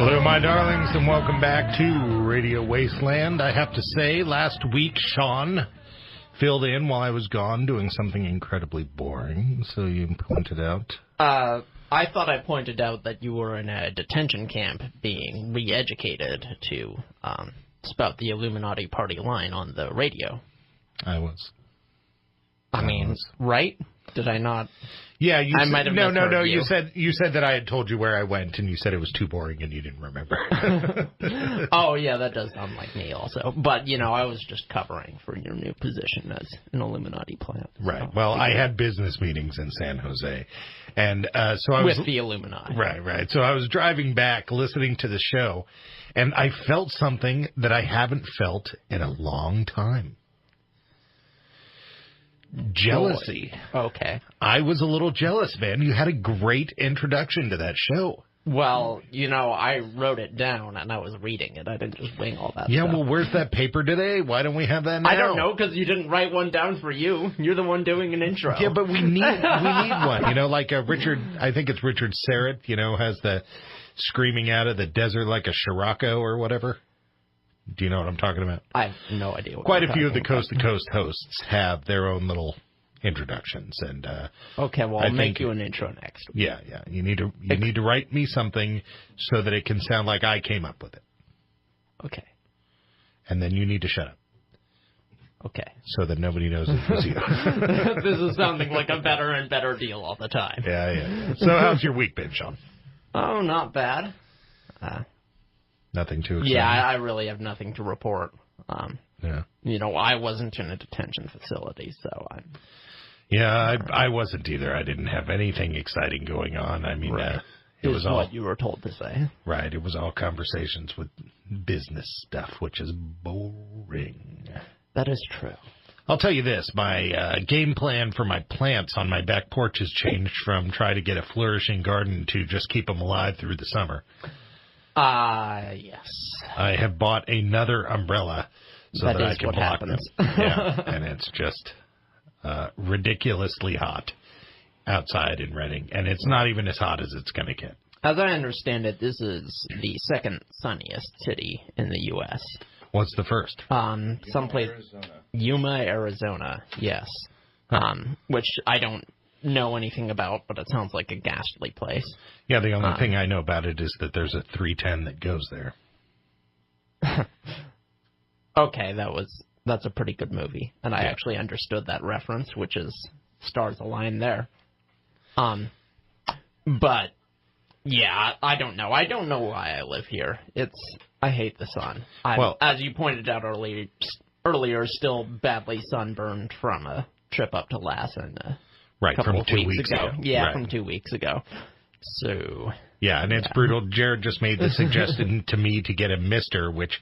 Hello, my darlings, and welcome back to Radio Wasteland. I have to say, last week, Sean filled in while I was gone doing something incredibly boring, so you pointed out. I thought I pointed out that you were in a detention camp being re-educated to spout the Illuminati party line on the radio. I was. I mean, right? Did I not? Yeah, you I said, might have no. you. You said that I had told you where I went, and you said it was too boring, and you didn't remember. Oh, yeah, that does sound like me also. But, you know, I was just covering for your new position as an Illuminati plant. Right. So. Well, I had business meetings in San Jose, and so I was with the Illuminati. Right. So I was driving back, listening to the show, and I felt something that I haven't felt in a long time. Jealousy. Okay. I was a little jealous, man. You had a great introduction to that show. Well, you know, I wrote it down, and I was reading it. I didn't just wing all that stuff. Yeah, well, where's that paper today? Why don't we have that now? I don't know, because you didn't write one down for you. You're the one doing an intro. Yeah, but we need one. You know, like Richard, I think it's Richard Serrett, you know, has the screaming out of the desert like a Scirocco or whatever. Do you know what I'm talking about? I have no idea what Quite a few of the Coast to Coast hosts have their own little introductions, and okay, well, I'll make you an intro next week. Yeah. You need to write me something so that it can sound like I came up with it. Okay. And then you need to shut up. Okay. So that nobody knows it was you. This is sounding like a better and better deal all the time. Yeah. So how's your week been, Sean? Oh, not bad. Nothing too exciting. Yeah, I really have nothing to report. Yeah. You know, I wasn't in a detention facility, so I'm... Yeah, I wasn't either. I didn't have anything exciting going on. I mean, right. It was all what you were told to say. Right. It was all conversations with business stuff, which is boring. That is true. I'll tell you this. My game plan for my plants on my back porch has changed from try to get a flourishing garden to just keep them alive through the summer. Yes. I have bought another umbrella so that I can block them. Yeah, and it's just ridiculously hot outside in Reading, and it's not even as hot as it's going to get. As I understand it, this is the second sunniest city in the U.S. What's the first? Someplace... Yuma, Arizona, yes. Which I don't know anything about, but it sounds like a ghastly place. Yeah, the only thing I know about it is that there's a 310 that goes there. Okay, that's a pretty good movie, and I actually understood that reference, which is stars align there. But yeah, I don't know. I don't know why I live here. I hate the sun. Well, as you pointed out earlier, still badly sunburned from a trip up to Lassen. Right, from 2 weeks ago. Yeah, right. From 2 weeks ago. So... Yeah, and it's brutal. Jared just made the suggestion to me to get a mister, which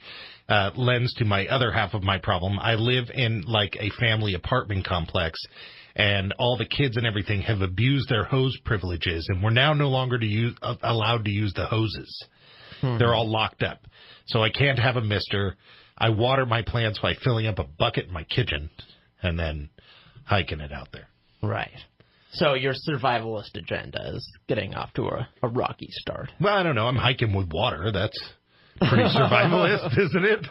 lends to my other half of my problem. I live in, like, a family apartment complex, and all the kids and everything have abused their hose privileges, and we're now no longer allowed to use the hoses. They're all locked up. So I can't have a mister. I water my plants by filling up a bucket in my kitchen and then hiking it out there. Right. So your survivalist agenda is getting off to a rocky start. Well, I don't know. I'm hiking with water. That's pretty survivalist, isn't it?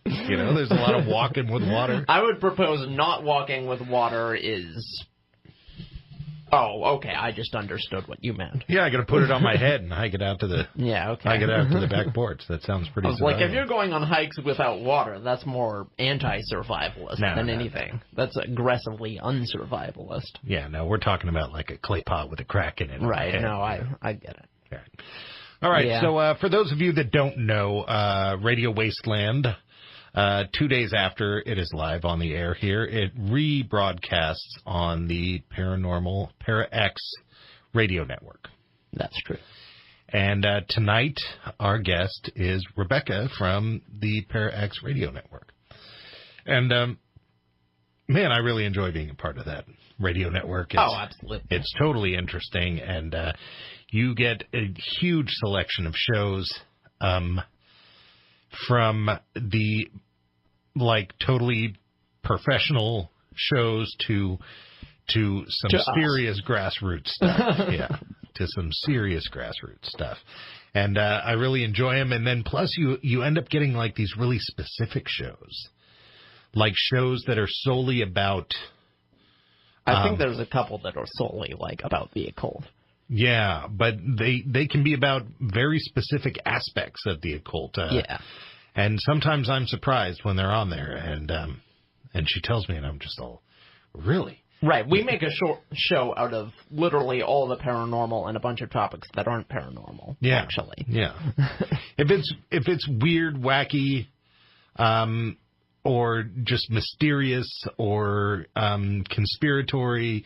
You know, there's a lot of walking with water. I would propose not walking with water is... Oh, okay. I just understood what you meant. Yeah, I got to put it on my head and hike it out to the... Yeah, okay. Hike it out to the back porch. That sounds pretty survival. Like, if you're going on hikes without water, that's more anti-survivalist than anything. That's aggressively unsurvivalist. Yeah, no, we're talking about like a clay pot with a crack in it. Right, no, I get it. Right. All right, so for those of you that don't know, Radio Wasteland... 2 days after it is live on the air here, it rebroadcasts on the Paranormal Para-X radio network. That's true. And tonight, our guest is Rebecca from the Para-X radio network. And, man, I really enjoy being a part of that radio network. Absolutely. It's totally interesting, and you get a huge selection of shows from the, like, totally professional shows to some serious grassroots stuff. Yeah, to some serious grassroots stuff. And I really enjoy them. And then plus you end up getting like these really specific shows, like shows that are solely about. I think there's a couple that are solely like about the occult. Yeah, but they can be about very specific aspects of the occult. Yeah. And sometimes I'm surprised when they're on there, and she tells me, and I'm just all, really? Right. We make a short show out of literally all the paranormal and a bunch of topics that aren't paranormal. Yeah. Actually. Yeah. If it's weird, wacky, or just mysterious or conspiratory,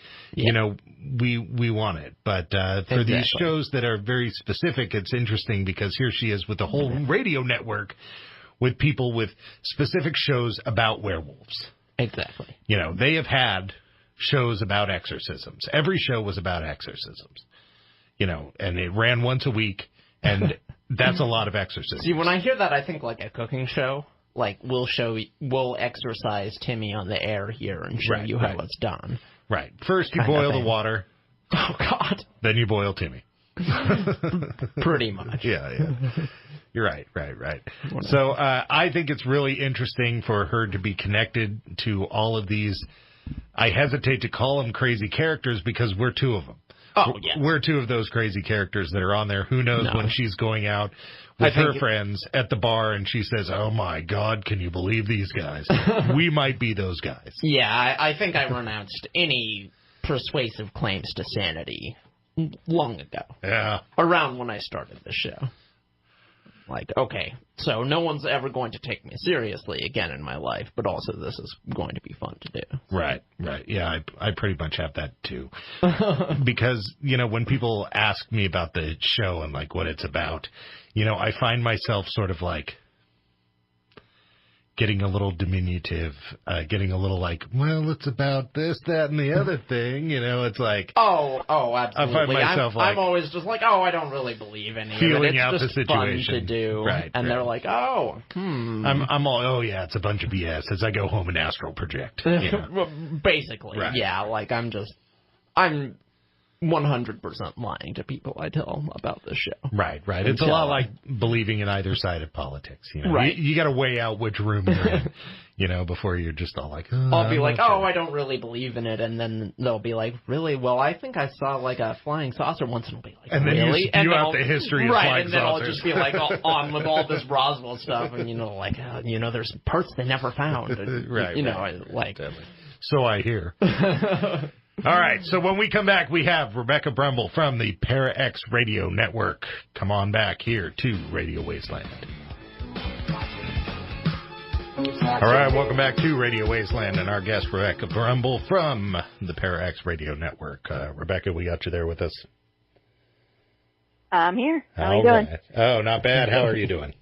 we want it. But for these shows that are very specific, it's interesting because here she is with a whole radio network with people with specific shows about werewolves. Exactly. They have had shows about exorcisms. Every show was about exorcisms. And it ran once a week, and that's a lot of exorcisms. See, when I hear that, I think like a cooking show. Like, we'll exercise Timmy on the air here and show you how it's done. Right. First you boil the water. Oh, God. Then you boil Timmy. Pretty much. Yeah. You're right. So I think it's really interesting for her to be connected to all of these. I hesitate to call them crazy characters because we're two of them. Oh, yeah. We're two of those crazy characters that are on there. Who knows when she's going out with her friends at the bar and she says, oh, my God, can you believe these guys? We might be those guys. Yeah, I think I renounced any persuasive claims to sanity long ago. Yeah. Around when I started the show. Like, okay, so no one's ever going to take me seriously again in my life, but also this is going to be fun to do. Right. Yeah, I pretty much have that, too. Because, when people ask me about the show and, like, what it's about, I find myself sort of, like, getting a little diminutive, getting a little like, well, it's about this, that, and the other thing. It's like... Oh, absolutely. I find myself I'm always just like, I don't really believe any of it. Feeling out the situation. Fun to do. Right. And they're like, I'm all, oh, yeah, it's a bunch of BS as I go home and astral project. Basically, yeah. Like, I'm 100% lying to people I tell about this show. Right. It's a lot like believing in either side of politics. Right. You got to weigh out which room you're in, before you're just all like, oh, I'll be like, oh, I don't really believe in it. And then they'll be like, really? Well, I think I saw like a flying saucer once. And I'll be like, and really? Then you out the history of flying saucers. And then I'll just be like, on with all this Roswell stuff. And, there's parts they never found. And, right. So I hear. All right, so when we come back, we have Rebecca Brumble from the Para-X Radio Network. Come on back here to Radio Wasteland. All right, welcome back to Radio Wasteland and our guest, Rebecca Brumble from the Para-X Radio Network. Rebecca, we got you there with us? I'm here. How are you doing? Oh, not bad. How are you doing?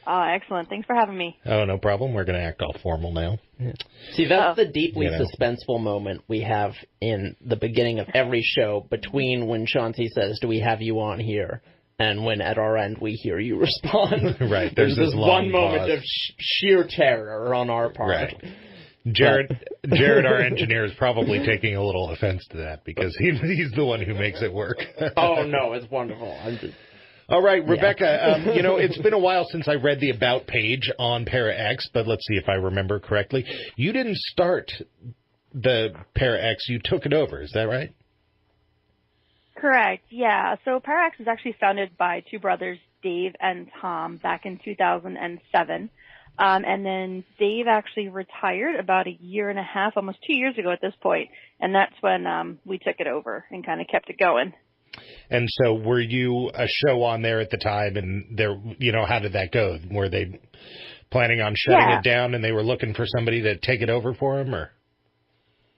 Oh, excellent. Thanks for having me. Oh, no problem. We're going to act all formal now. Yeah. See, that's the deeply suspenseful moment we have in the beginning of every show between when Chauncey says, do we have you on here? And when at our end we hear you respond. Right. There's this long one moment of sheer terror on our part. Right. Jared, our engineer, is probably taking a little offense to that because he's the one who makes it work. Oh, no, it's wonderful. All right, Rebecca, it's been a while since I read the About page on Para-X, but let's see if I remember correctly. You didn't start the Para-X, you took it over, is that right? Correct, yeah. So Para-X was actually founded by two brothers, Dave and Tom, back in 2007. And then Dave actually retired about a year and a half, almost 2 years ago at this point, and that's when we took it over and kind of kept it going. And so were you a show on there at the time, and there, how did that go? Were they planning on shutting it down and they were looking for somebody to take it over for them, or?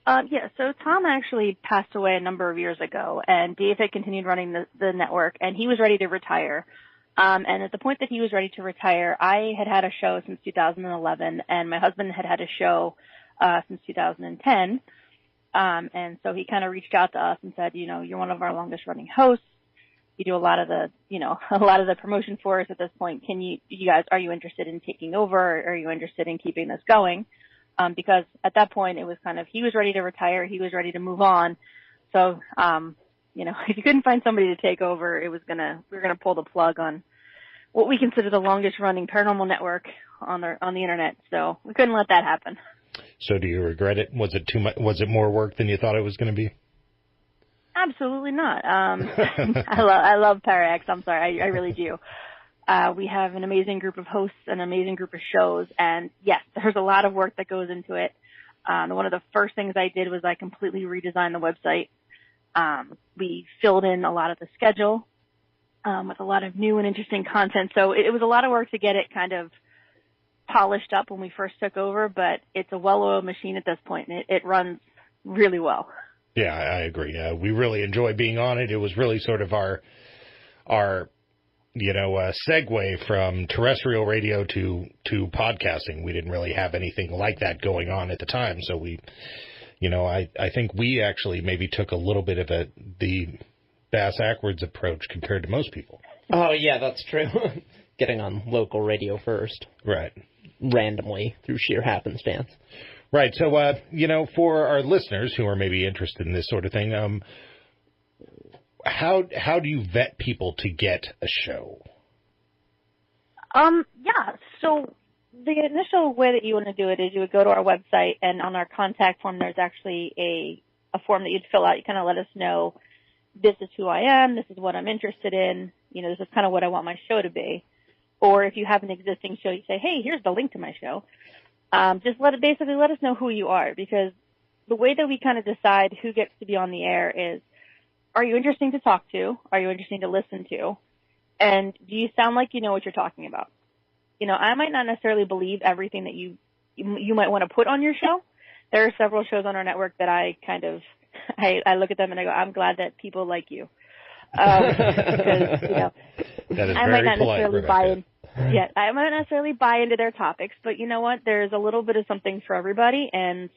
Yeah, so Tom actually passed away a number of years ago, and Dave had continued running the network, and he was ready to retire. And at the point that he was ready to retire, I had a show since 2011, and my husband had a show since 2010. And so he kind of reached out to us and said, you're one of our longest running hosts. You do a lot of the promotion for us at this point. Are you interested in taking over, or are you interested in keeping this going? Because at that point it was kind of, he was ready to retire. He was ready to move on. So, if you couldn't find somebody to take over, we were gonna pull the plug on what we consider the longest running paranormal network on the internet. So we couldn't let that happen. So do you regret it? Was it too much? Was it more work than you thought it was going to be? Absolutely not. I love ParaX. I'm sorry, I really do. We have an amazing group of hosts, an amazing group of shows, and yes, there's a lot of work that goes into it. One of the first things I did was I completely redesigned the website. We filled in a lot of the schedule with a lot of new and interesting content. So it was a lot of work to get it kind of polished up when we first took over, but it's a well-oiled machine at this point, and it runs really well. Yeah, I agree. We really enjoy being on it. It was really sort of our segue from terrestrial radio to podcasting. We didn't really have anything like that going on at the time, so I think we actually maybe took a little bit of the bass-ackwards approach compared to most people. Oh, yeah, that's true. Getting on local radio first. Right. Randomly, through sheer happenstance. Right. So, for our listeners who are maybe interested in this sort of thing, how do you vet people to get a show? Yeah. So the initial way that you want to do it is you would go to our website, and on our contact form, there's actually a form that you'd fill out. You kind of let us know, this is who I am, this is what I'm interested in, this is kind of what I want my show to be. Or if you have an existing show, you say, hey, here's the link to my show. Just let us know who you are, because the way that we kind of decide who gets to be on the air is, are you interesting to talk to? Are you interesting to listen to? And do you sound like you know what you're talking about? I might not necessarily believe everything that you might want to put on your show. There are several shows on our network that I kind of, I look at them and I go, I'm glad that people like you. Because, that is I might not polite, necessarily Rebecca. buy in. Yeah, I might not necessarily buy into their topics, but you know what? There's a little bit of something for everybody, and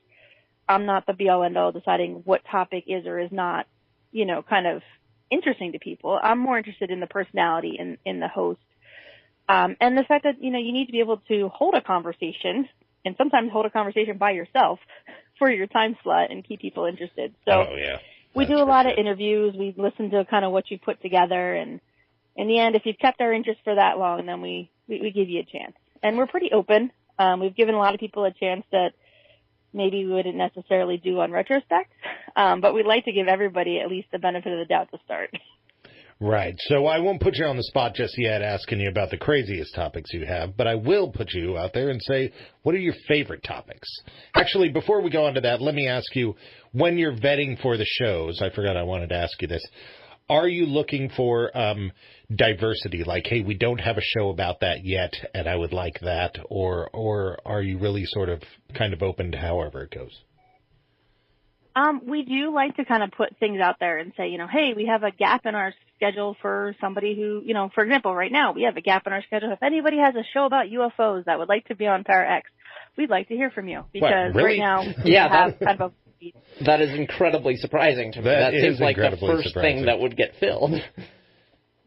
I'm not the be-all, end-all deciding what topic is or is not, kind of interesting to people. I'm more interested in the personality in the host, and the fact that, you need to be able to hold a conversation, and sometimes hold a conversation by yourself for your time slot and keep people interested. So we do a lot of interviews. We listen to kind of what you put together, and in the end, if you've kept our interest for that long, then we give you a chance. And we're pretty open. We've given a lot of people a chance that maybe we wouldn't necessarily do on retrospect, but we'd like to give everybody at least the benefit of the doubt to start. Right. So I won't put you on the spot just yet asking you about the craziest topics you have, but I will put you out there and say, what are your favorite topics? Actually, before we go on to that, let me ask you, when you're vetting for the shows, I forgot I wanted to ask you this, are you looking for diversity? Like, hey, we don't have a show about that yet, and I would like that, or are you really sort of kind of open to however it goes? We do like to kind of put things out there and say, hey, we have a gap in our schedule for somebody who, for example, right now we have a gap in our schedule. If anybody has a show about UFOs that would like to be on ParaX, we'd like to hear from you, because really? right now we have kind of a... That is incredibly surprising to me. That seems like the first thing that would get filled.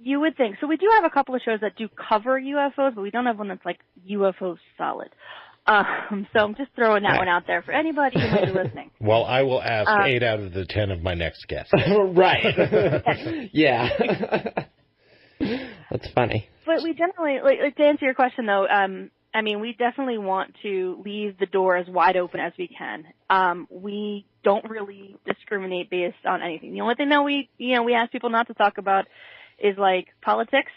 You would think. So we do have a couple of shows that do cover UFOs, but we don't have one that's like UFO solid. So I'm just throwing that one out there for anybody who might be listening. Well, I will ask 8 out of the 10 of my next guests. Right. Yeah. That's funny. But we generally, like to answer your question though, we definitely want to leave the door as wide open as we can. We don't really discriminate based on anything. The only thing that we ask people not to talk about is like politics.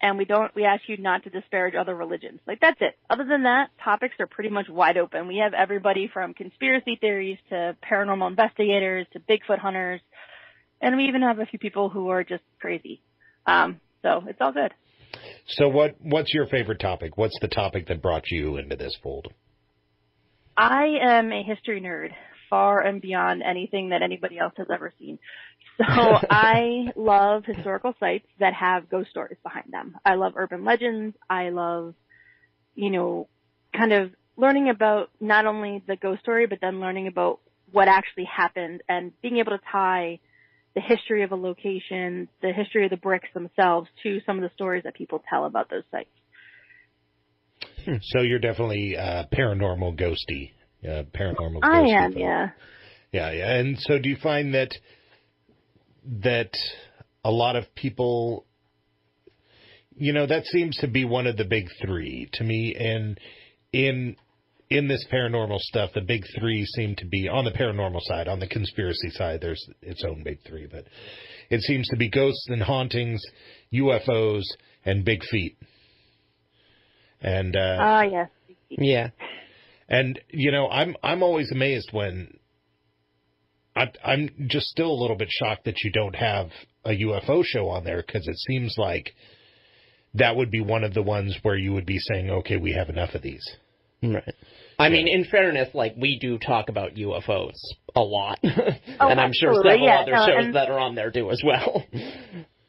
And we ask you not to disparage other religions. Like, that's it. Other than that, topics are pretty much wide open. We have everybody from conspiracy theories to paranormal investigators to Bigfoot hunters. And we even have a few people who are just crazy. So it's all good. So what's your favorite topic? What's the topic that brought you into this fold? I am a history nerd, far and beyond anything that anybody else has ever seen. So I love historical sites that have ghost stories behind them. I love urban legends. I love, kind of learning about not only the ghost story, but then learning about what actually happened and being able to tie the history of a location, the history of the bricks themselves to some of the stories that people tell about those sites. So you're definitely paranormal ghosty, paranormal ghosty. I am, yeah. Yeah. And so do you find that that a lot of people, that seems to be one of the big three to me. And in this paranormal stuff, the big three seem to be on the paranormal side. On the conspiracy side, there's its own big three, but it seems to be ghosts and hauntings, UFOs, and big feet. And yes. Yeah. And I'm always amazed when I'm just still a little bit shocked that you don't have a UFO show on there, because it seems like that would be one of the ones where you would be saying, okay, we have enough of these. Right. I mean, in fairness, we do talk about UFOs a lot. And I'm sure several other shows that are on there do as well.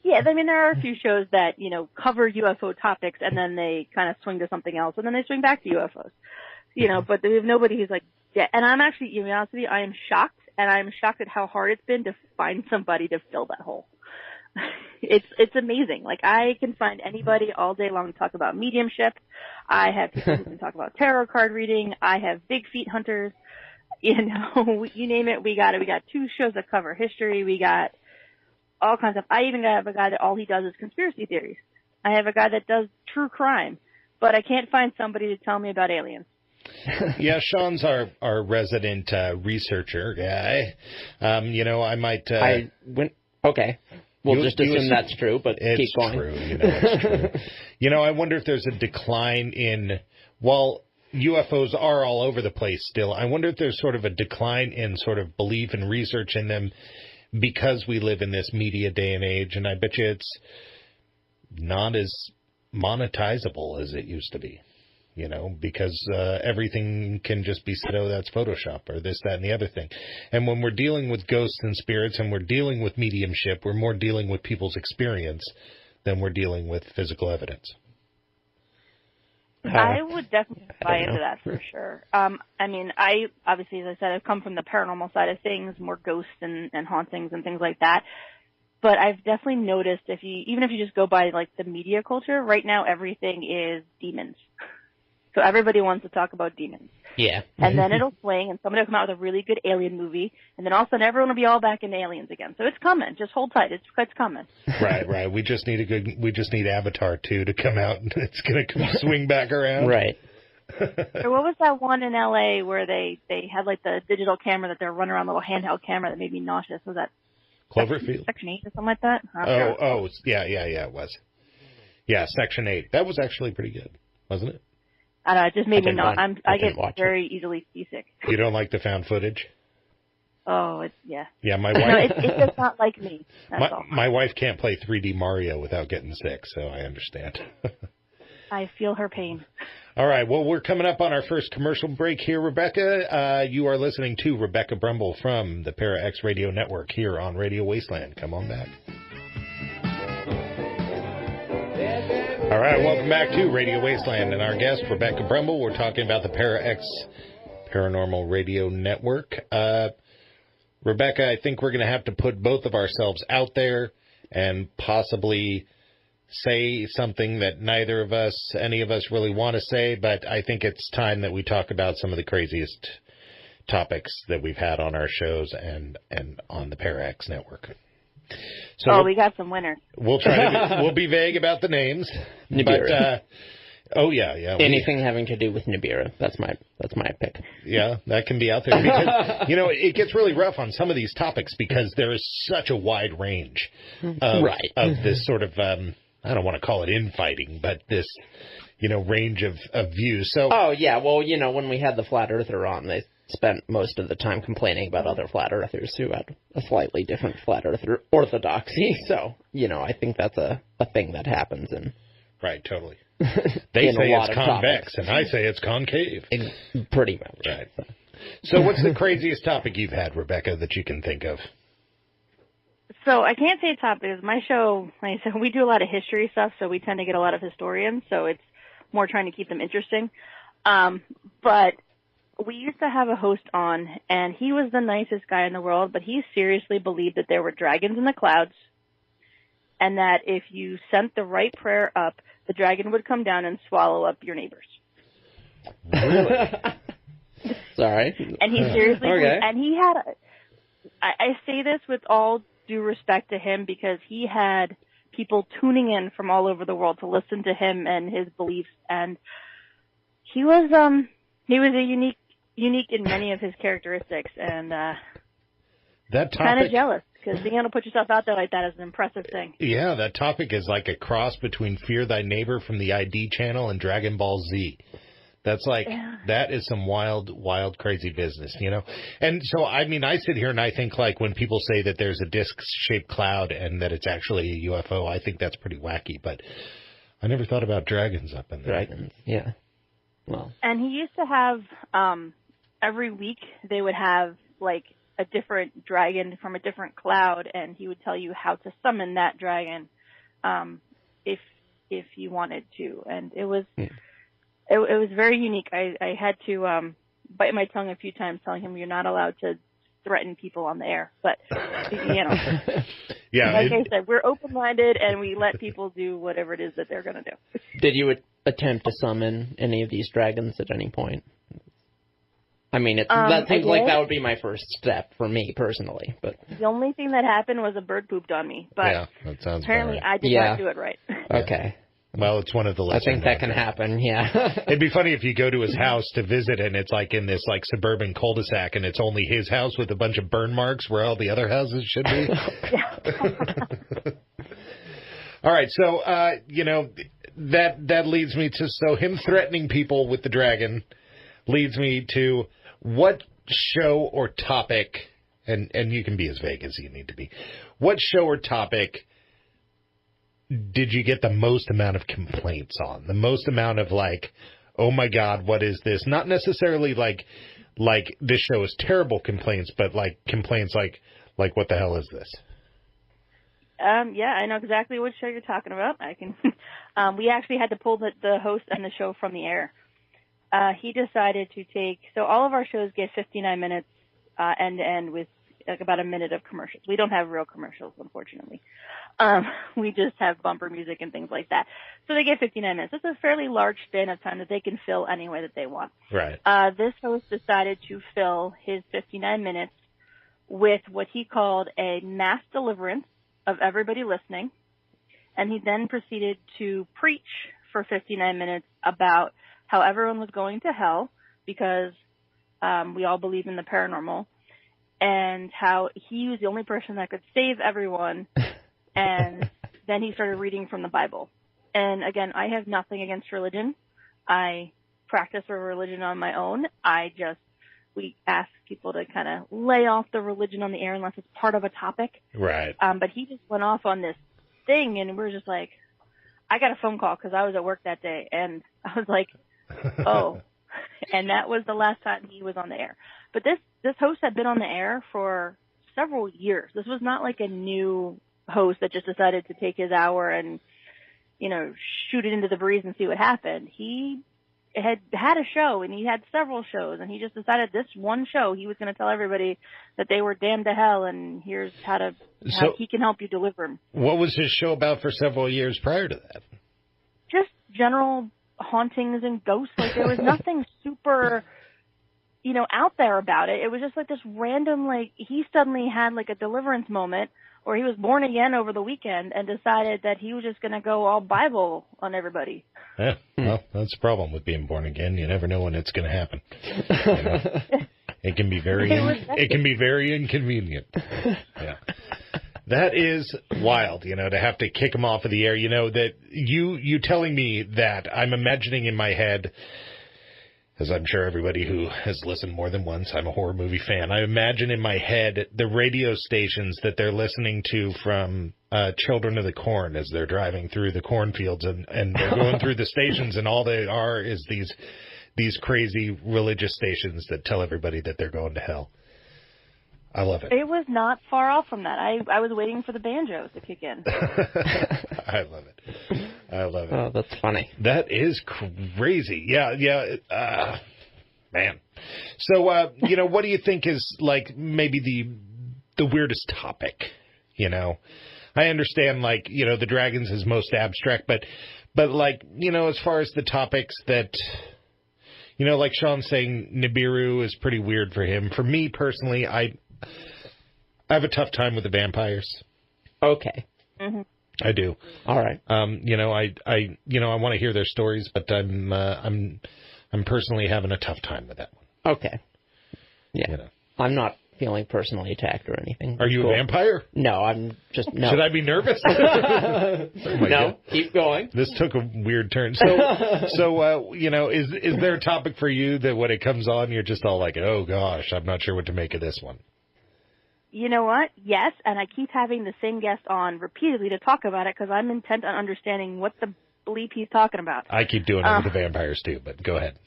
Yeah, I mean, there are a few shows that, cover UFO topics, and then they kind of swing to something else, and then they swing back to UFOs. But we have nobody who's and I'm actually, to be honest with you, I am shocked, and I'm shocked at how hard it's been to find somebody to fill that hole. It's amazing. I can find anybody all day long to talk about mediumship. I have people who can talk about tarot card reading. I have big feet hunters. You name it, we got it. We got 2 shows that cover history. We got all kinds of. I even have a guy that all he does is conspiracy theories. I have a guy that does true crime, but I can't find somebody to tell me about aliens. Yeah, Sean's our resident researcher guy. I might. Okay. We'll just assume that's true, but keep going. It's true. I wonder if there's a decline in, while UFOs are all over the place still, I wonder if there's sort of a decline in sort of belief and research in them because we live in this media day and age, and I bet you it's not as monetizable as it used to be. Because everything can just be said, oh, that's Photoshop or this, that, and the other thing. And when we're dealing with ghosts and spirits and we're dealing with mediumship, we're more dealing with people's experience than we're dealing with physical evidence. I would definitely buy into that for sure. I mean, obviously, as I said, I've come from the paranormal side of things, more ghosts and hauntings and things like that. But I've definitely noticed even if you just go by the media culture, right now everything is demons. So everybody wants to talk about demons. Yeah. And then it'll swing, and somebody will come out with a really good alien movie, and then all of a sudden everyone will be all back into aliens again. So it's coming. Just hold tight. It's coming. Right. We just need Avatar 2 to come out, and it's going to swing back around. Right. Or what was that one in L.A. where they had the digital camera that they're running around, little handheld camera that made me nauseous? Was that Cloverfield? Section 8 or something like that? Yeah, it was. Yeah, Section 8. That was actually pretty good, wasn't it? I don't know, it just made me not. I get very easily seasick. You don't like the found footage? Oh, yeah. Yeah, my wife. It's just not like me. My wife can't play 3D Mario without getting sick, so I understand. I feel her pain. All right, well, we're coming up on our first commercial break here, Rebecca. You are listening to Rebecca Brumble from the Para X Radio Network here on Radio Wasteland. Come on back. All right, welcome back to Radio Wasteland, and our guest, Rebecca Brumble. We're talking about the Para X Paranormal Radio Network. Rebecca, I think we're going to have to put both of ourselves out there and possibly say something that any of us really want to say, but I think it's time that we talk about some of the craziest topics that we've had on our shows and on the Para X Network. So we got some winners. We'll we'll be vague about the names. Nibiru. But, yeah. Anything having to do with Nibiru. That's my pick. Yeah, that can be out there because, it gets really rough on some of these topics because there is such a wide range of this sort of, I don't want to call it infighting, but this, range of views. So. Oh, yeah. Well, when we had the Flat Earther on, they spent most of the time complaining about other flat earthers who had a slightly different flat earther orthodoxy. So, I think that's a thing that happens. Right, totally. They say it's convex, and I say it's concave. Pretty much. Right. So what's the craziest topic you've had, Rebecca, that you can think of? So I can't say topic because my show, like I said, we do a lot of history stuff, so we tend to get a lot of historians, so it's more trying to keep them interesting. But we used to have a host on, and he was the nicest guy in the world, but he seriously believed that there were dragons in the clouds, and that if you sent the right prayer up, the dragon would come down and swallow up your neighbors. Really? Sorry. And he seriously believed, and he had I say this with all due respect to him because he had people tuning in from all over the world to listen to him and his beliefs, and he was a unique in many of his characteristics, and that topic, kind of jealous because being able to put yourself out there like that is an impressive thing. Yeah, that topic is like a cross between Fear Thy Neighbor from the ID channel and Dragon Ball Z. That's like, that is some wild, crazy business, you know? And so, I mean, I sit here and I think, like, when people say that there's a disc-shaped cloud and that it's actually a UFO, I think that's pretty wacky, but I never thought about dragons up in there. Dragons, yeah. Well. And he used to have, every week they would have, like, a different dragon from a different cloud, and he would tell you how to summon that dragon, if you wanted to. And it was... It was very unique. I had to bite my tongue a few times telling him you're not allowed to threaten people on the air. But, you know, yeah, like I said, we're open-minded and we let people do whatever it is that they're going to do. Did you attempt to summon any of these dragons at any point? I mean, that seems like that would be my first step for me personally. But the only thing that happened was a bird pooped on me. But yeah, that sounds apparently I did not do it right. Okay. Well, it's one of the listeners. I think that can happen, yeah. It'd be funny if you go to his house to visit and it's like in this like suburban cul-de-sac and it's only his house with a bunch of burn marks where all the other houses should be. All right, so, you know, that leads me to, so him threatening people with the dragon leads me to what show or topic, and you can be as vague as you need to be, what show or topic did you get the most amount of complaints on? The most amount of like, oh my God, what is this? Not necessarily like this show is terrible complaints, but like complaints like what the hell is this? Yeah, I know exactly what show you're talking about. I can. We actually had to pull the host and the show from the air. He decided to take, so all of our shows get 59 minutes end to end with like about a minute of commercials. We don't have real commercials, unfortunately. We just have bumper music and things like that. So they get 59 minutes. It's a fairly large span of time that they can fill any way that they want. Right. This host decided to fill his 59 minutes with what he called a mass deliverance of everybody listening. And he then proceeded to preach for 59 minutes about how everyone was going to hell because we all believe in the paranormal, and how he was the only person that could save everyone. And then he started reading from the Bible. And again, I have nothing against religion. I practice a religion on my own. We ask people to kind of lay off the religion on the air unless it's part of a topic. Right. But he just went off on this thing, and we're just like, I got a phone call because I was at work that day, and I was like, oh. And that was the last time he was on the air. But this host had been on the air for several years. This was not like a new host that just decided to take his hour and, you know, shoot it into the breeze and see what happened. He had a show, and he had several shows, and he just decided this one show he was going to tell everybody that they were damned to hell, and here's how he can help you deliver them. What was his show about for several years prior to that? Just general hauntings and ghosts. Like, there was nothing super, you know, out there about it. It was just like this random, like, he suddenly had like a deliverance moment, or he was born again over the weekend and decided that he was just going to go all Bible on everybody. Yeah, well, that's the problem with being born again. You never know when it's going to happen. You know? It can be very inconvenient. Yeah. That is wild, you know, to have to kick him off of the air. You know, that you telling me that, I'm imagining in my head, as I'm sure everybody who has listened more than once, I'm a horror movie fan, I imagine in my head the radio stations that they're listening to from Children of the Corn as they're driving through the cornfields, and they're going through the stations, and all they are is these crazy religious stations that tell everybody that they're going to hell. I love it. It was not far off from that. I was waiting for the banjos to kick in. I love it. I love it. Oh, that's funny. That is crazy. Yeah. Man. So, you know, what do you think is, like, maybe the weirdest topic, you know? I understand, like, you know, the dragons is most abstract, but like, you know, as far as the topics that, you know, like Sean's saying, Nibiru is pretty weird for him. For me, personally, I have a tough time with the vampires. Okay. Mm-hmm. I do. All right. I want to hear their stories, but I'm personally having a tough time with that one. Okay. Yeah. You know. I'm not feeling personally attacked or anything. Are you a vampire? No, I'm just no. Should I be nervous? No, keep going. This took a weird turn. So is there a topic for you that when it comes on, you're just all like, oh gosh, I'm not sure what to make of this one? You know what? Yes, and I keep having the same guest on repeatedly to talk about it because I'm intent on understanding what the bleep he's talking about. I keep doing it with the vampires too, but go ahead.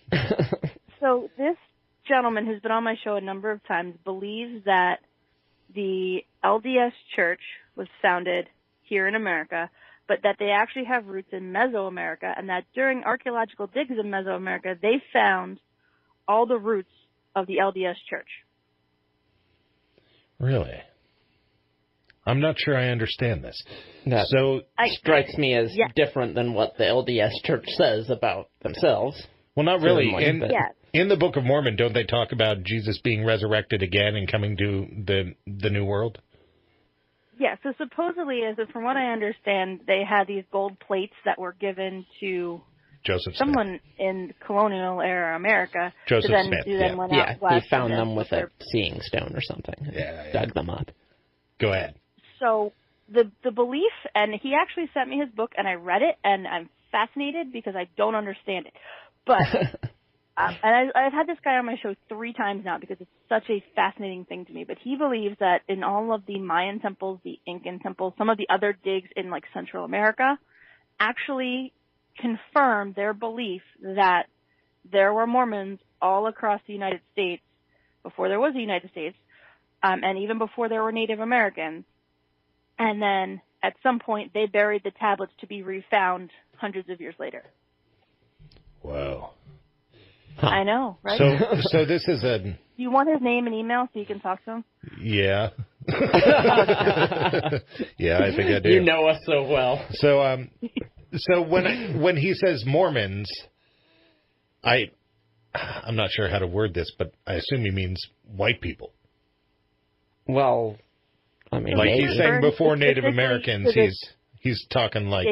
So this gentleman who's been on my show a number of times believes that the LDS Church was founded here in America, but that they actually have roots in Mesoamerica, and that during archaeological digs in Mesoamerica, they found all the roots of the LDS Church. Really? I'm not sure I understand this. That strikes me as different than what the LDS Church says about themselves. Well, not really. In the Book of Mormon, don't they talk about Jesus being resurrected again and coming to the New World? Yeah, so supposedly, from what I understand, they had these gold plates that were given to someone in colonial era America. Joseph Smith. He found them with a seeing stone or something. Dug them up. Go ahead. So the belief, and he actually sent me his book, and I read it, and I'm fascinated because I don't understand it. But and I've had this guy on my show 3 times now because it's such a fascinating thing to me. But he believes that in all of the Mayan temples, the Incan temples, some of the other digs in like Central America, actually confirm their belief that there were Mormons all across the United States before there was a United States, and even before there were Native Americans. And then at some point they buried the tablets to be refound hundreds of years later. Whoa. Huh. I know, right? So this is a... Do you want his name and email so you can talk to him? Yeah. Yeah, I think I do. You know us so well. So when he says Mormons, I'm not sure how to word this, but I assume he means white people. Well, I mean, like he's saying before Native Americans, he's talking like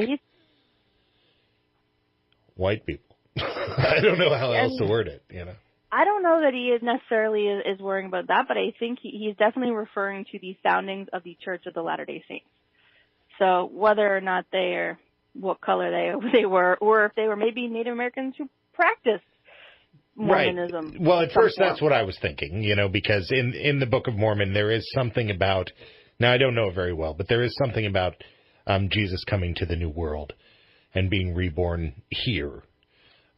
white people. I don't know how else to word it, you know. I don't know that he is necessarily is worrying about that, but I think he's definitely referring to the foundings of the Church of the Latter-day Saints. So whether or not they are what color they were, or if they were maybe Native Americans who practiced Mormonism. Right. Well, at first that's what I was thinking, you know, because in the Book of Mormon there is something about, now I don't know it very well, but there is something about Jesus coming to the New World and being reborn here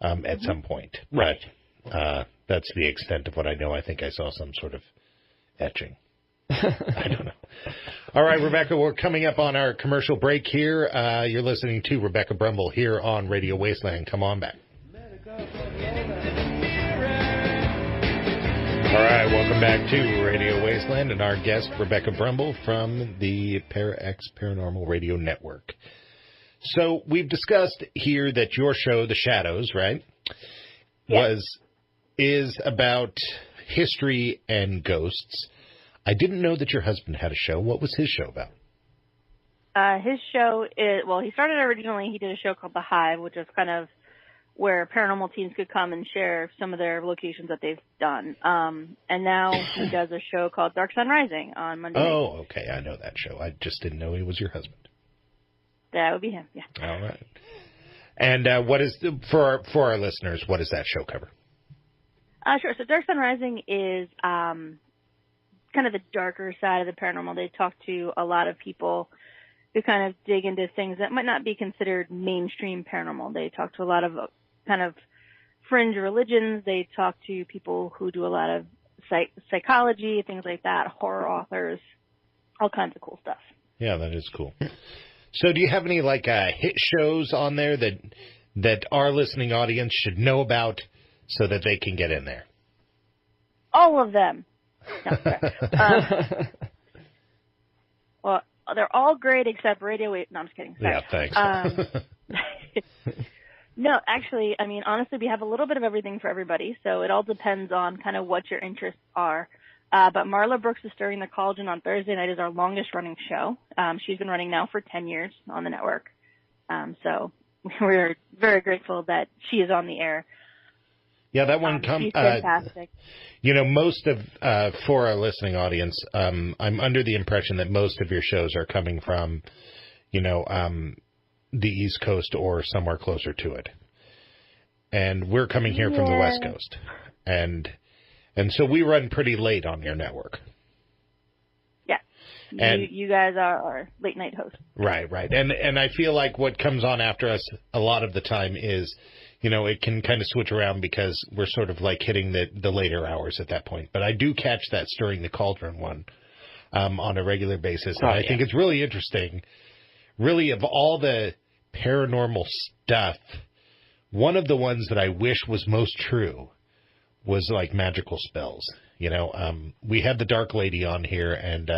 at some point. Right. But that's the extent of what I know. I think I saw some sort of etching. I don't know. All right, Rebecca, we're coming up on our commercial break here. You're listening to Rebecca Brumble here on Radio Wasteland. Come on back. All right, welcome back to Radio Wasteland and our guest, Rebecca Brumble from the Paranormal Radio Network. So we've discussed here that your show, The Shadows, right, is about history and ghosts. I didn't know that your husband had a show. What was his show about? His show is, well, he started originally, he did a show called The Hive, which is kind of where paranormal teams could come and share some of their locations that they've done. And now he does a show called Dark Sun Rising on Monday. Oh, okay. I know that show. I just didn't know he was your husband. That would be him, yeah. All right. And what is, for our listeners, what does that show cover? Sure. So Dark Sun Rising is kind of the darker side of the paranormal. They talk to a lot of people who kind of dig into things that might not be considered mainstream paranormal. They talk to a lot of kind of fringe religions. They talk to people who do a lot of psychology, things like that, horror authors, all kinds of cool stuff. Yeah, that is cool. So do you have any like hit shows on there that our listening audience should know about so that they can get in there? All of them. No, well, they're all great except Radio Wave. No, I'm just kidding. Sorry. Yeah, thanks. No, actually, I mean, honestly, we have a little bit of everything for everybody, so it all depends on kind of what your interests are. But Marla Brooks is starting the Collagen on Thursday night is our longest running show. She's been running now for 10 years on the network. So we're very grateful that she is on the air. Yeah, that one she's fantastic. Most of, for our listening audience, I'm under the impression that most of your shows are coming from, the East Coast or somewhere closer to it. And we're coming here from the West Coast. And so we run pretty late on your network. Yeah. You guys are our late night hosts. Right. And I feel like what comes on after us a lot of the time is, it can kind of switch around because we're sort of like hitting the later hours at that point. But I do catch that Stirring the Cauldron one on a regular basis. And I think it's really interesting. Really, of all the paranormal stuff, one of the ones that I wish was most true was like magical spells. We had the Dark Lady on here, and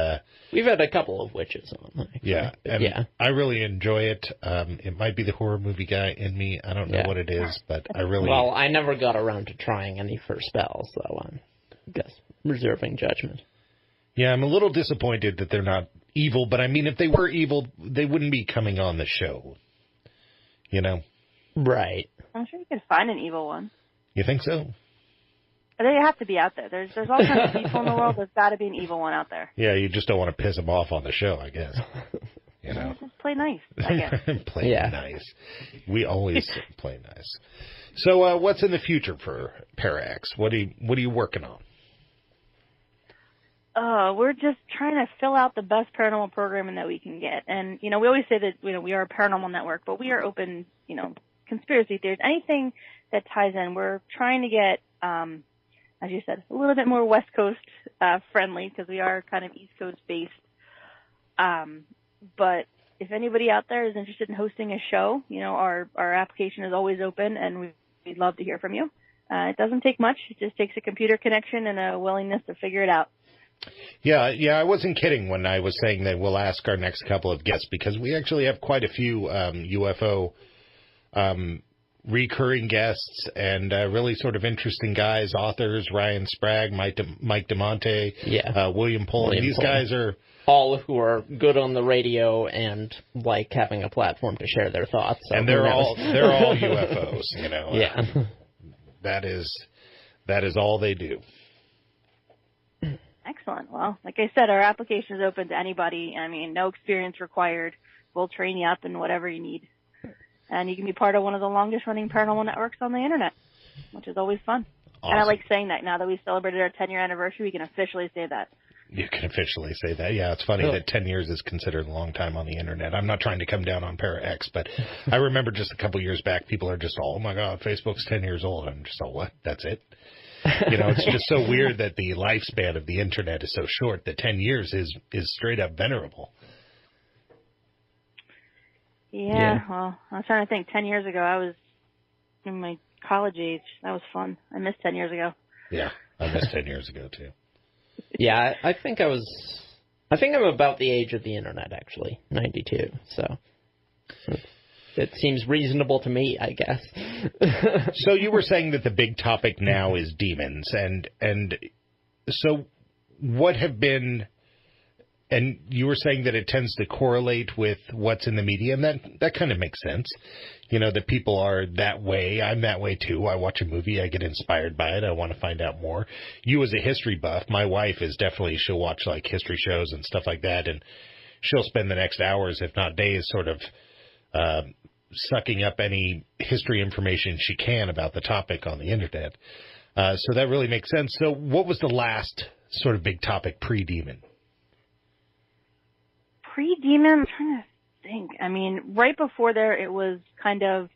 we've had a couple of witches on. Actually. Yeah, and I really enjoy it. It might be the horror movie guy in me. I don't know what it is, but I really. Well, I never got around to trying any for spells, so I'm reserving judgment. Yeah, I'm a little disappointed that they're not evil, but I mean, if they were evil, they wouldn't be coming on the show. Right. I'm sure you could find an evil one. You think so? They have to be out there. There's all kinds of people in the world. There's got to be an evil one out there. Yeah, you just don't want to piss them off on the show, I guess. Just play nice, I guess. Play nice. We always play nice. So, what's in the future for ParaX? What are you working on? We're just trying to fill out the best paranormal programming that we can get. And, we always say that, we are a paranormal network, but we are open, conspiracy theories, anything that ties in. We're trying to get, as you said, a little bit more West Coast friendly because we are kind of East Coast based. But if anybody out there is interested in hosting a show, our application is always open, and we'd love to hear from you. It doesn't take much. It just takes a computer connection and a willingness to figure it out. Yeah, I wasn't kidding when I was saying that we'll ask our next couple of guests, because we actually have quite a few UFO recurring guests and really sort of interesting guys, authors, Ryan Sprague, Mike DeMonte, William Poland. These guys are all who are good on the radio and like having a platform to share their thoughts. So and they're all UFOs, Yeah. That is all they do. Excellent. Well, like I said, our application is open to anybody. I mean, no experience required. We'll train you up in whatever you need. And you can be part of one of the longest-running paranormal networks on the Internet, which is always fun. Awesome. And I like saying that. Now that we celebrated our 10-year anniversary, we can officially say that. You can officially say that. Yeah, it's funny that 10 years is considered a long time on the Internet. I'm not trying to come down on ParaX, but I remember just a couple years back, people are just all, oh, my God, Facebook's 10 years old. I'm just all, what? That's it? It's just so weird that the lifespan of the Internet is so short that 10 years is straight up venerable. Yeah, well, I was trying to think. 10 years ago, I was in my college age. That was fun. I missed 10 years ago. Yeah, I missed 10 years ago, too. Yeah, I think I'm about the age of the Internet, actually, 92, so it seems reasonable to me, I guess. So you were saying that the big topic now is demons, and so what have been, and you were saying that it tends to correlate with what's in the media, and that kind of makes sense. That people are that way. I'm that way, too. I watch a movie. I get inspired by it. I want to find out more. You as a history buff, my wife is definitely, she'll watch, like, history shows and stuff like that, and she'll spend the next hours, if not days, sort of sucking up any history information she can about the topic on the Internet. So that really makes sense. So what was the last sort of big topic pre-demon? Pre-demon? I'm trying to think. I mean, right before there, it was kind of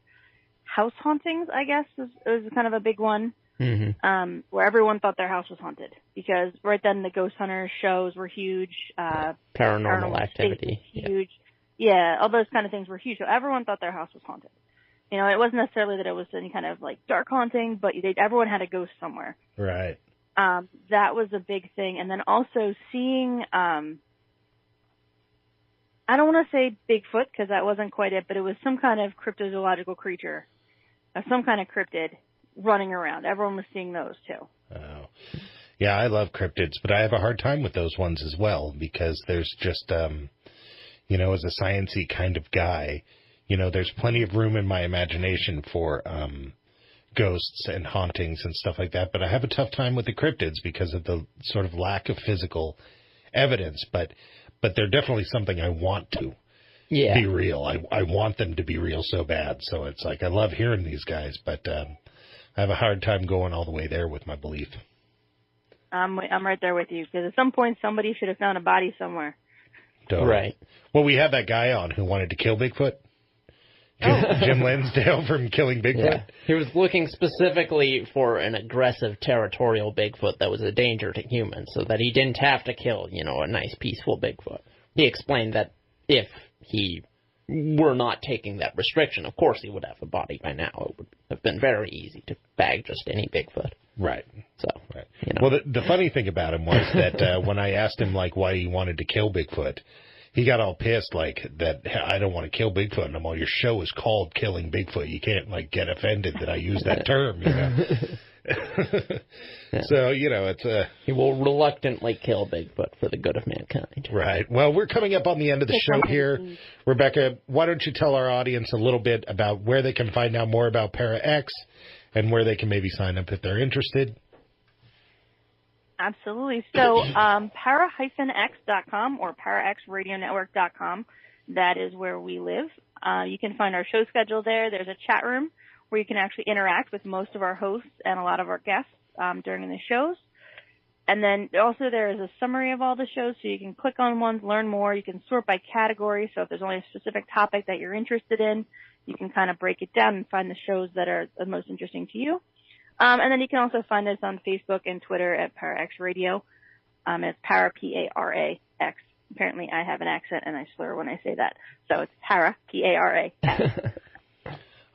house hauntings, I guess, was kind of a big one, where everyone thought their house was haunted. Because right then the ghost hunter shows were huge. Paranormal activity. Huge. Yeah, all those kind of things were huge. So everyone thought their house was haunted. It wasn't necessarily that it was any kind of, like, dark haunting, but everyone had a ghost somewhere. Right. That was a big thing. And then also seeing, I don't want to say Bigfoot, because that wasn't quite it, but it was some kind of cryptozoological creature, some kind of cryptid running around. Everyone was seeing those, too. Oh. Yeah, I love cryptids, but I have a hard time with those ones as well because there's just, you know, as a sciencey kind of guy, you know, there's plenty of room in my imagination for ghosts and hauntings and stuff like that. But I have a tough time with the cryptids because of the sort of lack of physical evidence. But they're definitely something I want to be real. I want them to be real so bad. So it's like I love hearing these guys, but I have a hard time going all the way there with my belief. I'm right there with you because at some point somebody should have found a body somewhere. Totally. Right. Well, we had that guy on who wanted to kill Bigfoot. Jim Lansdale from Killing Bigfoot. Yeah. He was looking specifically for an aggressive territorial Bigfoot that was a danger to humans so that he didn't have to kill, you know, a nice peaceful Bigfoot. He explained that if he were not taking that restriction, of course he would have a body by now. It would have been very easy to bag just any Bigfoot. Right. So, right. You know. Well, the funny thing about him was that when I asked him, like, why he wanted to kill Bigfoot, he got all pissed, like, that I don't want to kill Bigfoot. And I'm all, your show is called Killing Bigfoot. You can't, like, get offended that I use that term, you know. Yeah. So, you know, it's he will reluctantly kill Bigfoot for the good of mankind. Right. Well, we're coming up on the end of the show here. Rebecca, why don't you tell our audience a little bit about where they can find out more about Para-X and where they can maybe sign up if they're interested? Absolutely. So para-x.com or paraxradionetwork.com, that is where we live. You can find our show schedule there. There's a chat room where you can actually interact with most of our hosts and a lot of our guests during the shows. And then also there is a summary of all the shows, so you can click on ones, learn more. You can sort by category, so if there's only a specific topic that you're interested in, you can kind of break it down and find the shows that are the most interesting to you. And then you can also find us on Facebook and Twitter at Para-X Radio. It's Para, P-A-R-A-X. Apparently I have an accent and I slur when I say that. So it's Para, P-A-R-A-X.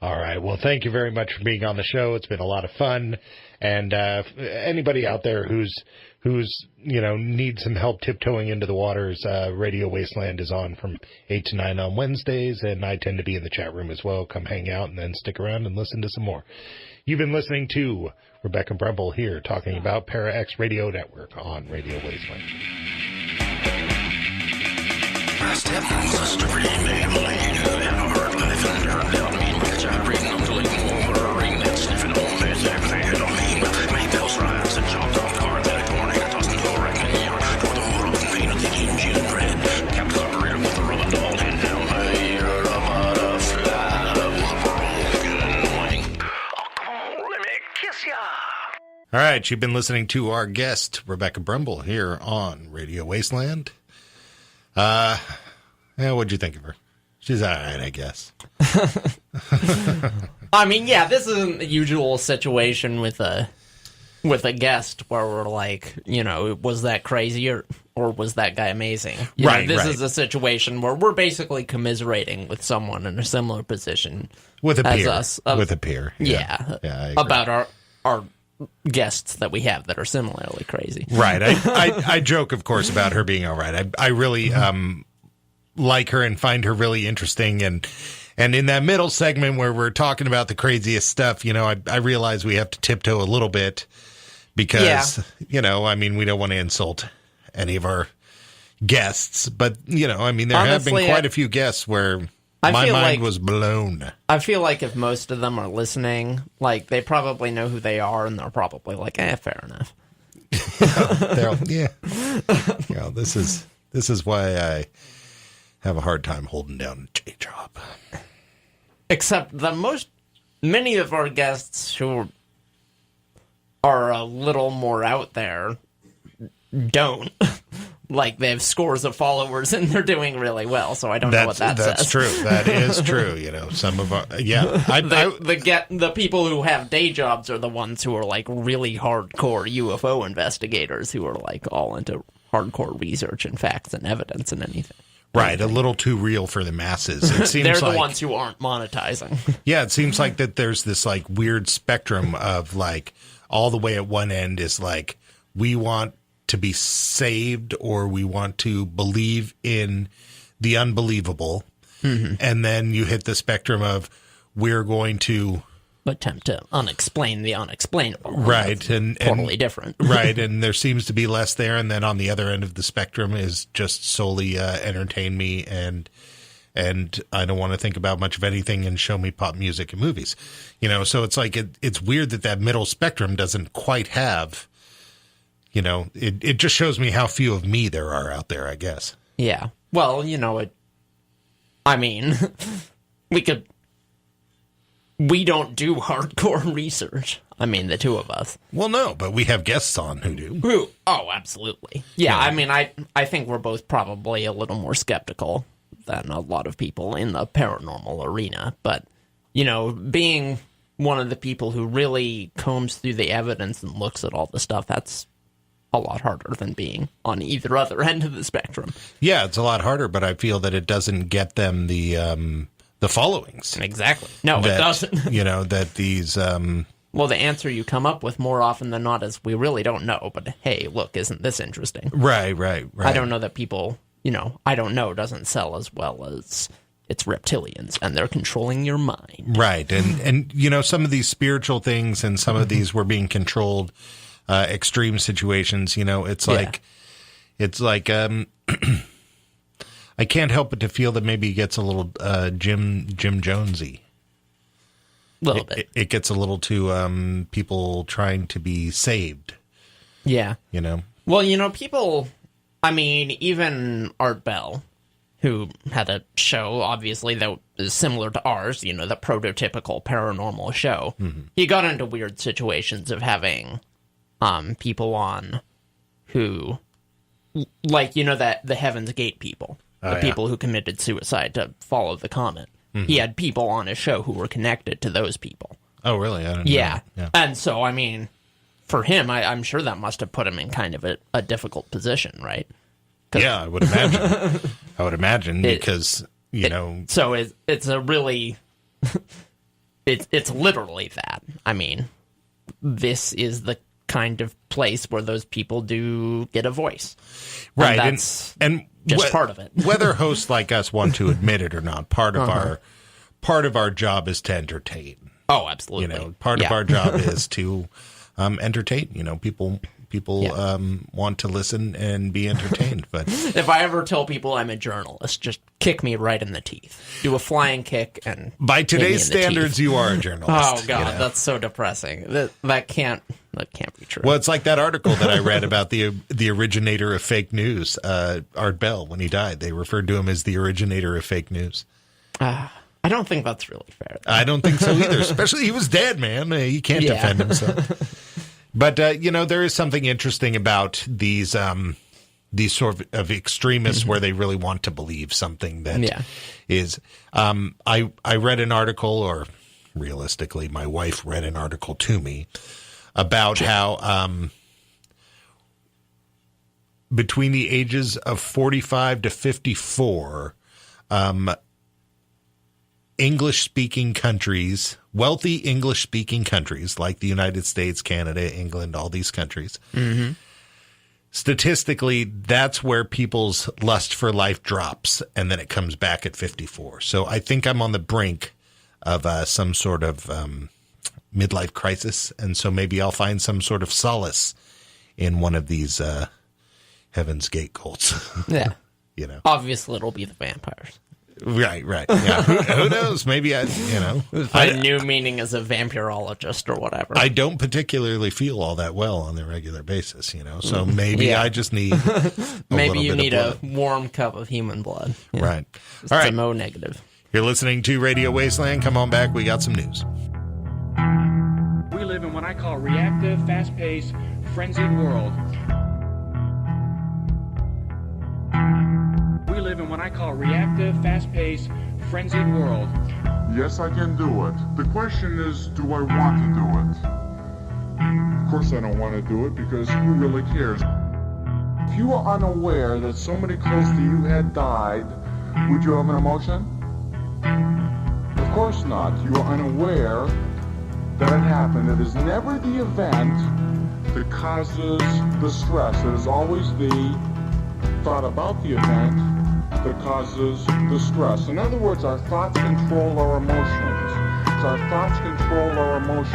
All right. Well, thank you very much for being on the show. It's been a lot of fun. And anybody out there who's you know, needs some help tiptoeing into the waters, Radio Wasteland is on from 8 to 9 on Wednesdays, and I tend to be in the chat room as well. Come hang out and then stick around and listen to some more. You've been listening to Rebecca Brumble here talking about Para-X Radio Network on Radio Wasteland. All right, you've been listening to our guest, Rebecca Brumble, here on Radio Wasteland. What'd you think of her? She's all right, I guess. I mean, yeah, this isn't the usual situation with a guest where we're like, you know, was that crazy or was that guy amazing? Right, this is a situation where we're basically commiserating with someone in a similar position with a as peer. us. With a peer. Yeah, about our guests that we have that are similarly crazy. Right. I joke, of course, about her being all right. I really like her and find her really interesting. And in that middle segment where we're talking about the craziest stuff, you know, I realize we have to tiptoe a little bit because, you know, I mean, we don't want to insult any of our guests. But, you know, I mean, there have been quite a few guests where my mind was blown. I feel like if most of them are listening, like, they probably know who they are, and they're probably like, fair enough. Yeah. You know, this is why I have a hard time holding down a day job. Except many of our guests who are a little more out there don't. Like, they have scores of followers and they're doing really well, so I don't know what that says. That's true. That is true. You know, some of our, the people who have day jobs are the ones who are, like, really hardcore UFO investigators who are, like, all into hardcore research and facts and evidence and anything. Right, a little too real for the masses. It seems they're the ones who aren't monetizing. Yeah, it seems like that there's this, like, weird spectrum of, like, all the way at one end is, like, we want to be saved or we want to believe in the unbelievable. Mm-hmm. And then you hit the spectrum of we're going to attempt to unexplain the unexplainable. Right, and totally different. Right, and there seems to be less there, and then on the other end of the spectrum is just solely entertain me, and I don't want to think about much of anything and show me pop music and movies. So it's like it's weird that middle spectrum doesn't quite have, it just shows me how few of me there are out there, I guess. Yeah. Well, we don't do hardcore research. I mean, the two of us. Well, no, but we have guests on who do. Oh, absolutely. Yeah, I mean, I think we're both probably a little more skeptical than a lot of people in the paranormal arena. But, being one of the people who really combs through the evidence and looks at all the stuff, that's a lot harder than being on either other end of the spectrum. Yeah, it's a lot harder, but I feel that it doesn't get them the followings. Exactly. No, it doesn't. That these... Well, the answer you come up with more often than not is, we really don't know, but hey, look, isn't this interesting? Right. I don't know that people, I don't know doesn't sell as well as it's reptilians, and they're controlling your mind. Right, and some of these spiritual things and some of these were being controlled, extreme situations, it's like, I can't help but to feel that maybe it gets a little Jim Jonesy. A little bit. It gets a little too people trying to be saved. Yeah. Well, people, I mean, even Art Bell, who had a show, obviously, that is similar to ours, the prototypical paranormal show. Mm-hmm. He got into weird situations of having people on who, like, the Heaven's Gate people. The people who committed suicide to follow the comet. Mm-hmm. He had people on his show who were connected to those people. Oh, really? I don't know. Yeah. And so, I mean, for him, I'm sure that must have put him in kind of a difficult position, right? Yeah, I would imagine. Because, So it's a really... it's literally that. I mean, this is the kind of place where those people do get a voice. Right. And that's... Just part of it. Whether hosts like us want to admit it or not, part of our job is to entertain. Oh, absolutely. Part of our job is to entertain. People want to listen and be entertained. But if I ever tell people I'm a journalist, just kick me right in the teeth. Do a flying kick, and by today's standards, you are a journalist. Oh God, that's so depressing. That can't be true. Well, it's like that article that I read about the originator of fake news, Art Bell. When he died, they referred to him as the originator of fake news. I don't think that's really fair. I don't think so either. Especially he was dead, man. He can't defend himself. But there is something interesting about these sort of extremists where they really want to believe something that is. I read an article, or realistically, my wife read an article to me about how between the ages of 45 to 54, English-speaking countries, wealthy English-speaking countries like the United States, Canada, England, all these countries, statistically, that's where people's lust for life drops, and then it comes back at 54. So I think I'm on the brink of some sort of midlife crisis, and so maybe I'll find some sort of solace in one of these Heaven's Gate cults. Yeah. Obviously, it'll be the vampires. Right. Yeah. Who knows? Maybe find new meaning as a vampirologist or whatever. I don't particularly feel all that well on a regular basis, so maybe I just need maybe you need a warm cup of human blood. Right. It's all right. Mo negative. You're listening to Radio Wasteland. Come on back. We got some news. We live in what I call a reactive, fast-paced, frenzied world. We live in what I call a reactive, fast-paced, frenzied world. Yes, I can do it. The question is, do I want to do it? Of course I don't want to do it, because who really cares? If you were unaware that somebody close to you had died, would you have an emotion? Of course not. You are unaware that it happened. It is never the event that causes the stress. It is always the thought about the event that causes the stress. In other words, our thoughts control our emotions. Our thoughts control our emotions.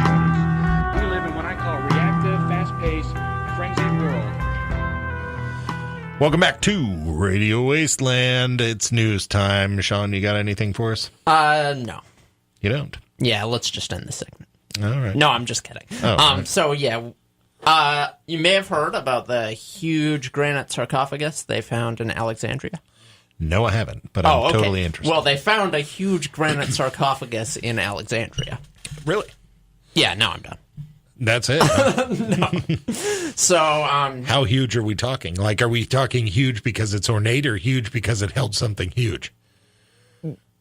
We live in what I call a reactive, fast-paced, frenzied world. Welcome back to Radio Wasteland. It's news time. Sean, you got anything for us? No. You don't? Yeah, let's just end the segment. All right. No, I'm just kidding. Oh, right. So, yeah, you may have heard about the huge granite sarcophagus they found in Alexandria. No, I haven't, but I'm totally interested. Well, they found a huge granite sarcophagus in Alexandria. Really? Yeah, now I'm done. That's it? Huh? No. So, how huge are we talking? Like, are we talking huge because it's ornate or huge because it held something huge?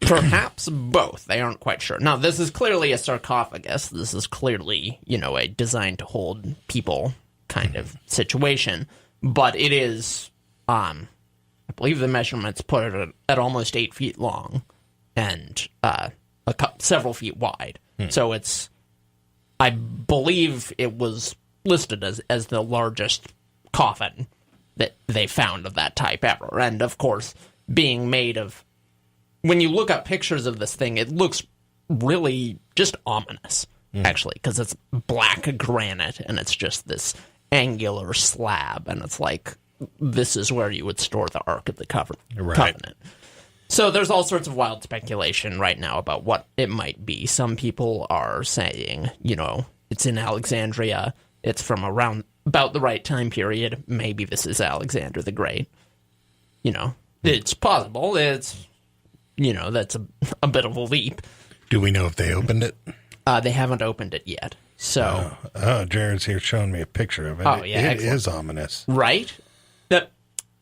Perhaps both. They aren't quite sure. Now, this is clearly a sarcophagus. This is clearly, a designed to hold people kind of situation. But it is, I believe the measurements put it at almost 8 feet long and several feet wide. So it's, I believe it was listed as the largest coffin that they found of that type ever. And, of course, being made of... When you look up pictures of this thing, it looks really just ominous, actually, because it's black granite, and it's just this angular slab, and it's like, this is where you would store the Ark of the Covenant. So there's all sorts of wild speculation right now about what it might be. Some people are saying, it's in Alexandria, it's from about the right time period, maybe this is Alexander the Great. It's possible, it's... that's a bit of a leap. Do we know if they opened it? They haven't opened it yet. So, Jared's here showing me a picture of it. Oh, yeah, it is ominous, right?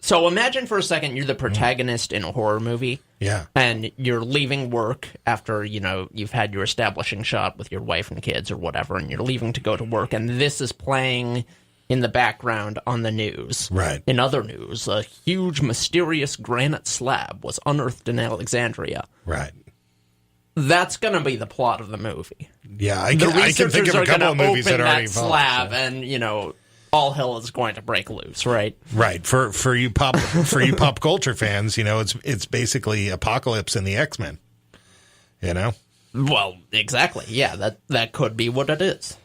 So imagine for a second you're the protagonist in a horror movie. Yeah, and you're leaving work after you've had your establishing shot with your wife and kids or whatever, and you're leaving to go to work, and this is playing in the background on the news. Right. In other news, a huge mysterious granite slab was unearthed in Alexandria. Right. That's going to be the plot of the movie. Yeah, I can think of a couple of movies that already that slab, and all hell is going to break loose, right? Right. For you pop culture fans, it's basically Apocalypse and the X-Men. Well, exactly. Yeah, that could be what it is.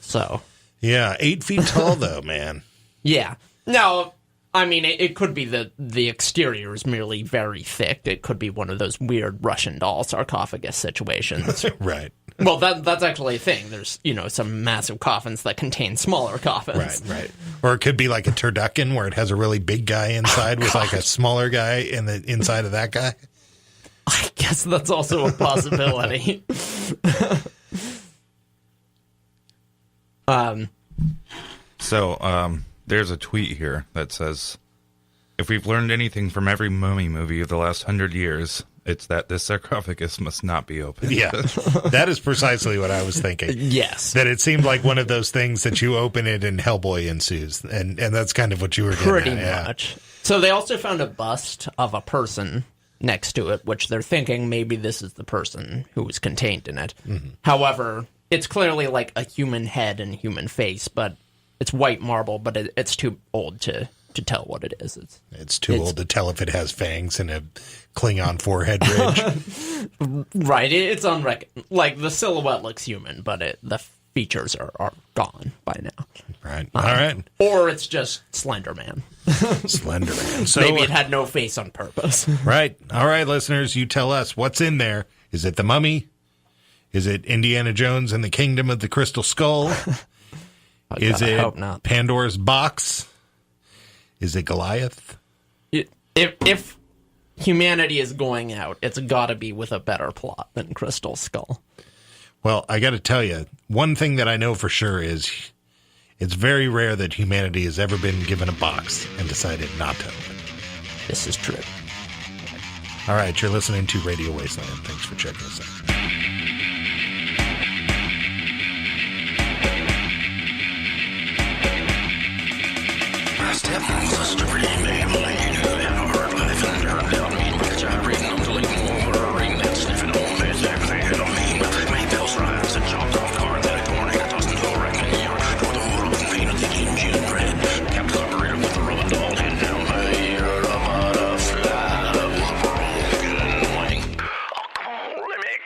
So. Yeah, 8 feet tall, though, man. Yeah. No, I mean, it could be the exterior is merely very thick. It could be one of those weird Russian doll sarcophagus situations. Right. Well, that's actually a thing. There's, some massive coffins that contain smaller coffins. Right. Or it could be like a turducken where it has a really big guy inside with like a smaller guy in the inside of that guy. I guess that's also a possibility. So, there's a tweet here that says, if we've learned anything from every mummy movie of the last 100 years, it's that this sarcophagus must not be opened. Yeah, that is precisely what I was thinking. Yes. That it seemed like one of those things that you open it and Hellboy ensues. And that's kind of what you were getting Pretty at. much. So they also found a bust of a person next to it, which they're thinking maybe this is the person who was contained in it. Mm-hmm. However, it's clearly like a human head and human face, but it's white marble, but it's too old to tell what it is. It's too old to tell if it has fangs and a Klingon forehead ridge. Right. It's like the silhouette looks human, but the features are gone by now. Right. All right. Or it's just Slender Man. Slender Man. So, maybe it had no face on purpose. Right. All right, listeners, you tell us what's in there. Is it the mummy? Is it Indiana Jones and the Kingdom of the Crystal Skull? Is it Pandora's Box? Is it Goliath? If humanity is going out, it's got to be with a better plot than Crystal Skull. Well, I got to tell you, one thing that I know for sure is it's very rare that humanity has ever been given a box and decided not to open it. This is true. All right, you're listening to Radio Wasteland. Thanks for checking us out.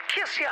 Kiss ya!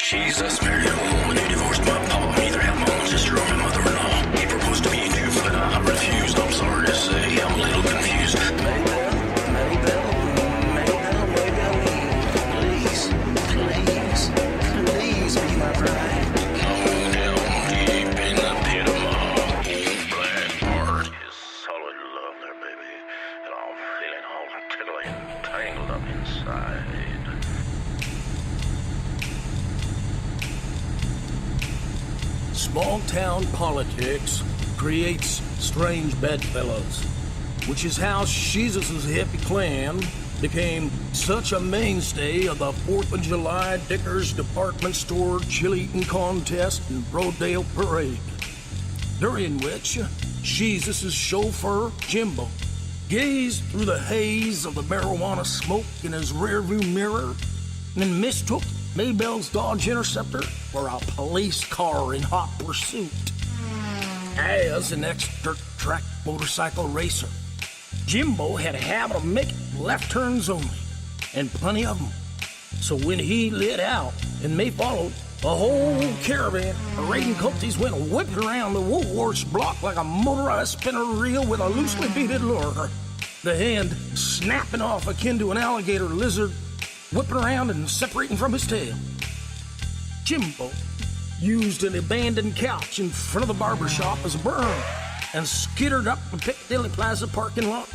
She's a married woman who divorced my papa. Neither have my own sister or my mother-in-law. He proposed to me in June, but I refused. I'm sorry to say, I'm a little confused. Maybell, please be my bride. No, down deep in the pit of my old black heart is solid love there, baby. And I'm feeling all tickly and tangled up inside. Small-town politics creates strange bedfellows, which is how Jesus' hippie clan became such a mainstay of the 4th of July Dickers department store chili-eating contest and Rodale parade, during which Jesus' chauffeur, Jimbo, gazed through the haze of the marijuana smoke in his rearview mirror and mistook Maybell's Dodge Interceptor for a police car in hot pursuit. As an ex-dirt track motorcycle racer, Jimbo had a habit of making left turns only, and plenty of them. So when he lit out and May followed, the whole caravan of raiding culties went whipping around the Woolworths block like a motorized spinner reel with a loosely beaded lure, the hand snapping off akin to an alligator lizard whipping around and separating from his tail. Jimbo used an abandoned couch in front of the barber shop as a berm and skittered up the Piccadilly Plaza parking lot,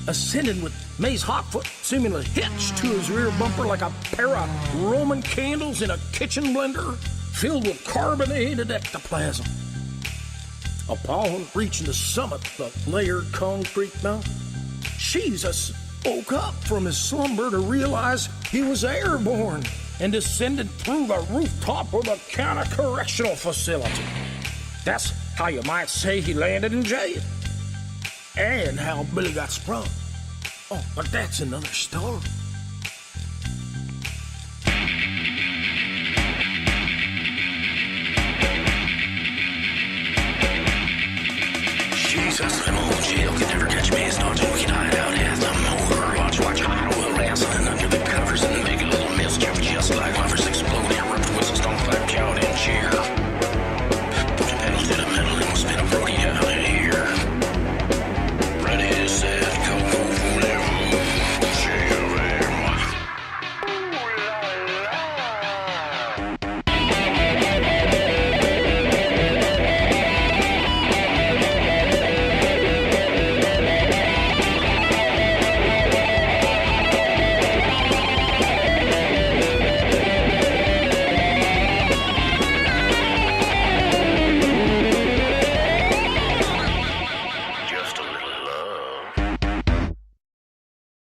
ascending with May's hot foot seemingly hitched to his rear bumper like a pair of Roman candles in a kitchen blender filled with carbonated ectoplasm. Upon reaching the summit of the layered concrete mountain, Jesus woke up from his slumber to realize he was airborne and descended through the rooftop of the county correctional facility. That's how you might say he landed in jail. And how Billy got sprung. Oh, but that's another story.